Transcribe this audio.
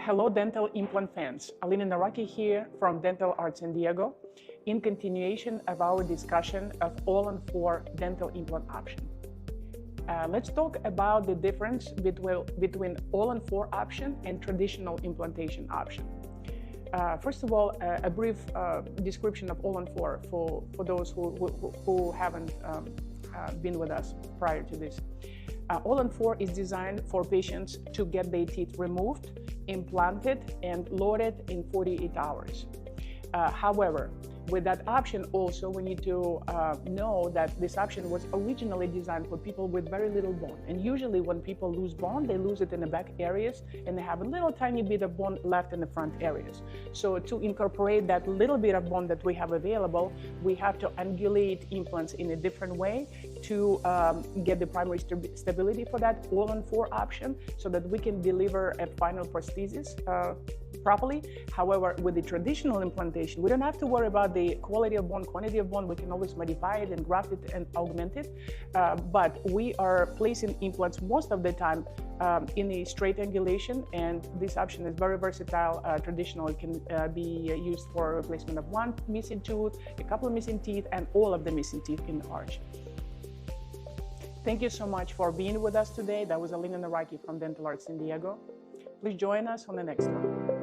Hello, dental implant fans. Alena here from Dental Art San Diego, in continuation of our discussion of All-on-4 dental implant option. Let's talk about the difference between All-on-4 option and traditional implantation option. First of all, a brief description of All-on-4 for those who haven't been with us prior to this. All-on-4 is designed for patients to get their teeth removed, implanted, and loaded in 48 hours. However, with that option also, we need to know that this option was originally designed for people with very little bone. And usually when people lose bone, they lose it in the back areas, and they have a little tiny bit of bone left in the front areas. So to incorporate that little bit of bone that we have available, we have to angulate implants in a different way to get the primary stability for that All-on-4 option, so that we can deliver a final prosthesis properly. However, with the traditional implantation, we don't have to worry about the quality of bone, quantity of bone. We can always modify it and graft it and augment it. But we are placing implants most of the time in a straight angulation, and this option is very versatile. Traditional, it can be used for replacement of one missing tooth, a couple of missing teeth, and all of the missing teeth in the arch. Thank you so much for being with us today. That was Alena from Dental Art San Diego. Please join us on the next one.